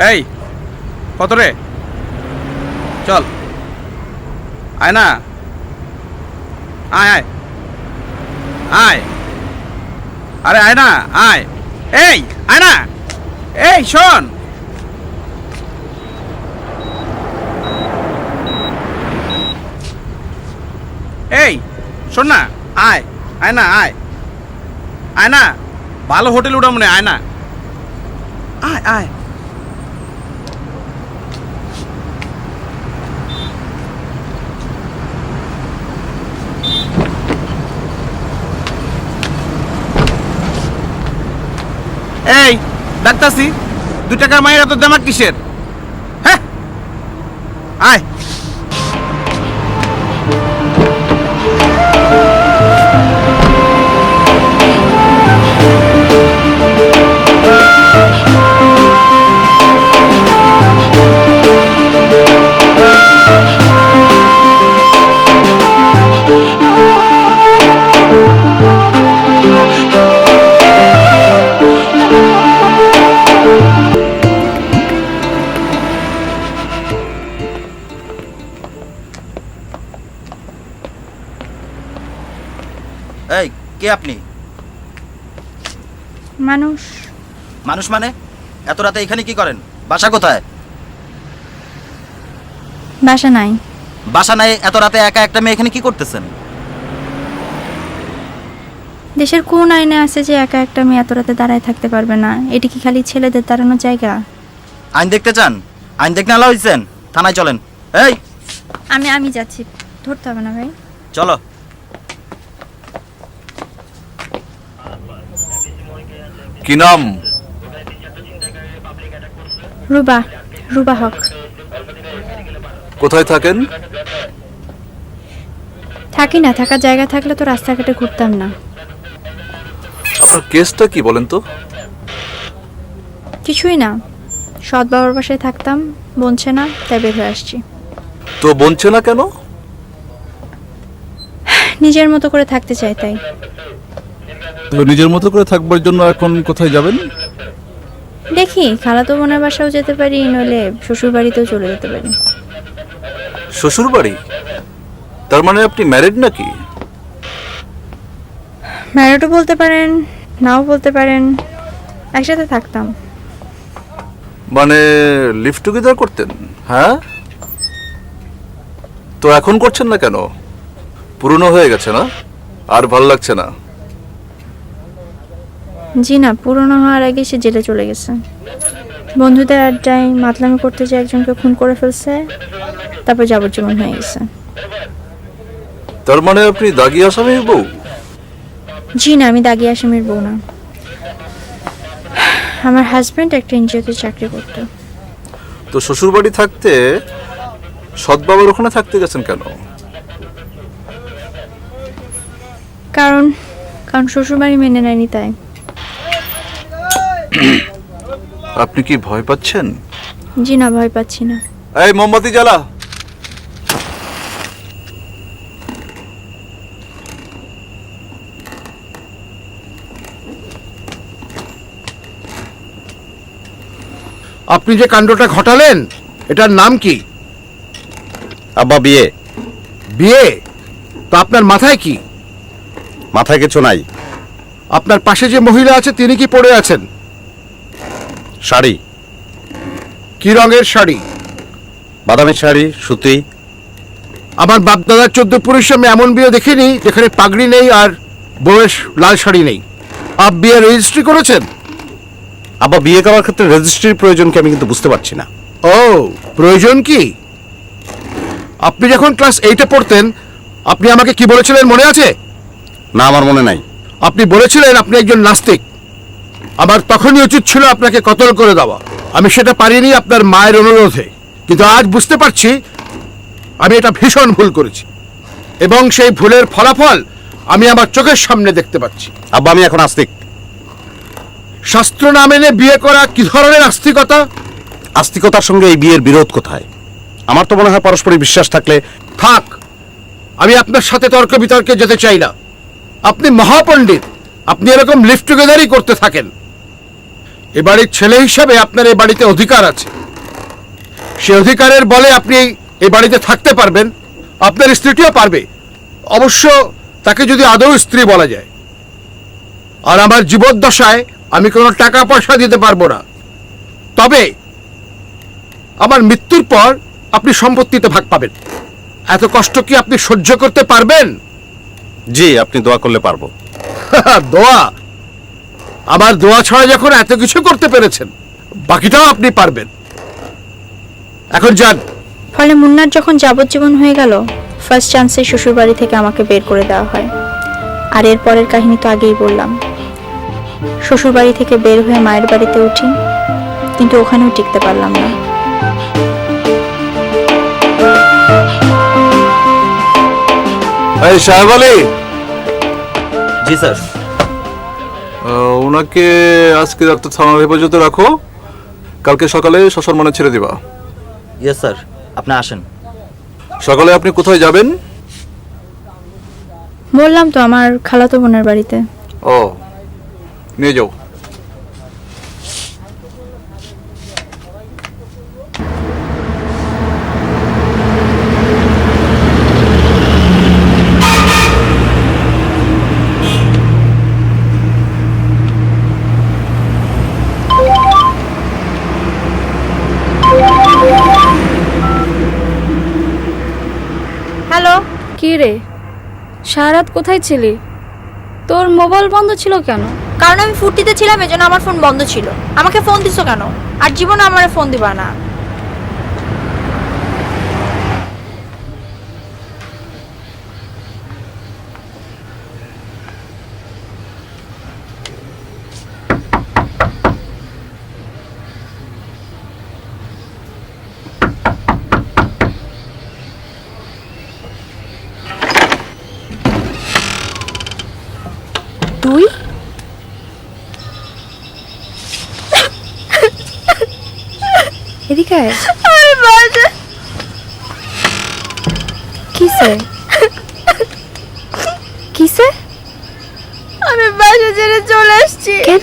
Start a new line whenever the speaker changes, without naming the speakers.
এই কত রে? চল আয় না, আয় আয় আয়, আরে আয় না, আয়, এই আয় না, এই শোন, এই শোন না, আয় আয় না, আয় আয় না, ভালো হোটেল উঠা মনে, আয় না, আয় আয়। এই ডাক্তারছি, 2 টাকার মায়ের এত দেমাক কিসের? হ্যাঁ আয়।
এই কে আপনি?
মানুষ।
মানুষ মানে? এত রাতে এখানে কি করেন? বাসা কোথায়?
বাসা নাই।
বাসা নাই, এত রাতে একা একটা মেয়ে এখানে কি করতেছেন?
দেশের কোন আইনে আছে যে একা একটা মেয়ে এত রাতে দাঁড়ায় থাকতে পারবে না? এটি কি খালি ছেলেদের দাঁড়ানোর জায়গা?
আইন দেখতে চান? আইন দেখতে আলা হয়েছেন? থানায় চলেন। এই
আমি যাচ্ছি, ধরতে হবে না ভাই।
চলো।
কি নাম?
রুবা, রুবা হক।
কোথায় থাকেন?
থাকি না, থাকার জায়গা থাকলে তো রাস্তাঘাটে ঘুরতাম না।
আপনার কেসটা কি বলেন তো?
কিছুই না, সৎ বাবার বাসায় থাকতাম, বনছে না তাই বের হয়ে আসছি।
তো বলছে না কেন?
নিজের মতো করে থাকতে চাই তাই।
তো নিজের মতো করে থাকবার জন্য এখন কোথায় যাবেন?
দেখি খালাতো বোনের বাসাও যেতে পারি, নইলে শ্বশুর বাড়িতেও চলে যেতে পারি।
শ্বশুর বাড়ি? তার মানে আপনি ম্যারিড নাকি?
ম্যারিডও বলতে পারেন, নাও বলতে পারেন, একসাথে থাকতাম।
মানে লিভ টুগেদার করতেন? হ্যাঁ, তো এখন করছেন না কেন? পুরনো হয়ে গেছে না? আর ভাল লাগছে না?
জি না, পুরনো হওয়ার আগে সে জেলে চলে গেছে। বন্ধুদের আড্ডায় মাতলামি করতে যে একজনকে খুন করে ফেলছে, তারপর যাবজ্জীবন হয়ে গেছে।
তার মানে আপনি দাগি আসামির বউ?
জি না, আমি দাগি আসামির বউ না। আমার হাজব্যান্ড একটা এনজিওতে চাকরি করতো।
তো শ্বশুর বাড়ি থাকতে সৎ বাবার ওখানে থাকতে গেছেন কেন?
কারণ শ্বশুরবাড়ি মেনে নেয়নি তাই।
আপনি কি ভয় পাচ্ছেন?
জি না, ভয় পাচ্ছি না।
এই মোমবাতি জ্বালা।
আপনি যে কাণ্ডটা ঘটালেন এটার নাম কি?
আব্বা বিয়ে।
বিয়ে? তো আপনার মাথায় কি?
মাথায় কিছু নাই।
আপনার পাশে যে মহিলা আছে তিনি কি পরে আছেন?
শাড়ি।
কি রঙের শাড়ি?
বাদামি শাড়ি, সুতি।
আমার বাপদাদার 14 পুরুষে আমি এমন বিয়ে দেখিনি যেখানে পাগড়ি নেই আর বউয়ের লাল শাড়ি নেই। আপ বিয়ে রেজিস্ট্রি করেছেন?
আব্বা বিয়ে করার ক্ষেত্রে রেজিস্ট্রির প্রয়োজন কি আমি কিন্তু বুঝতে পারছি না।
ও, প্রয়োজন কি? আপনি যখন ক্লাস 8-এ পড়তেন আপনি আমাকে কি বলেছিলেন মনে আছে?
না, আমার মনে নাই।
আপনি বলেছিলেন আপনি একজন নাস্তিক। আমার তখনই উচিত ছিল আপনাকে কতল করে দেওয়া। আমি সেটা পারিনি আপনার মায়ের অনুরোধে, কিন্তু আজ বুঝতে পারছি আমি এটা ভীষণ ভুল করেছি এবং সেই ভুলের ফলাফল আমি আমার চোখের সামনে দেখতে পাচ্ছি।
আব্বা আমি এখন আস্তিক।
শাস্ত্র না মেনে বিয়ে করা কি ধরনের আস্তিকতা?
আস্তিকতার সঙ্গে এই বিয়ের বিরোধ কোথায়? আমার তো মনে হয় পারস্পরিক বিশ্বাস থাকলে।
থাক, আমি আপনার সাথে তর্ক বিতর্কে যেতে চাই না। আপনি মহাপণ্ডিত, আপনি এরকম লিভ টুগেদারই করতে থাকেন। এ বাড়ির ছেলে হিসাবে আপনার এই বাড়িতে অধিকার আছে। সে অধিকারের বলে আপনি এই বাড়িতে থাকতে পারবেন, আপনার স্ত্রীটিও পারবে, অবশ্য তাকে যদি আদৌ স্ত্রী বলা যায়। আর আমার জীবদ্দশায় আমি কোনো টাকা পয়সা দিতে পারবো না, তবে আমার মৃত্যুর পর আপনি সম্পত্তিতে ভাগ পাবেন। এত কষ্ট কি আপনি সহ্য করতে পারবেন?
জি, আপনি দোয়া করলে পারবো।
দোয়া? আমার দোয়া ছাড়া যখন এত কিছু করতে পেরেছেন, বাকিটাও আপনি পারবেন। এখন যান।
ফলে মুন্নার যখন যাবজ্জীবন হয়ে গেল, ফার্স্ট চান্সে শ্বশুর বাড়ি থেকে আমাকে বের করে দেওয়া হয়। আর এর পরের কাহিনী তো আগেই বললাম। শ্বশুর বাড়ি থেকে বের হয়ে মায়ের বাড়িতে উঠি, কিন্তু ওখানেও টিকতে পারলাম না।
এই সাহেব আলী,
জি স্যার।
ওনাকে আজকে ডাক্তার থানার হেফাজতে রাখো, কালকে সকালে সসম্মানে ছেড়ে দিবা।
ইয়েস স্যার, আপনি আসেন।
সকালে আপনি কোথায় যাবেন?
বললাম তো, আমার খালাতো বোনের বাড়িতে।
ও, নিয়ে যাও।
হ্যালো।
কি রে, সারারাত কোথায় ছিলি? তোর মোবাইল বন্ধ ছিল কেন?
কারণ আমি ফুর্তিতে ছিলাম, এজন্য আমার ফোন বন্ধ ছিল। আমাকে ফোন দিছো কেন? আর জীবনে আমার ফোন দিবা না।
তুই? এদিকে আয়। কিসে? কিসে?
আমি বাসা ছেড়ে চলে আসছি।
কেন?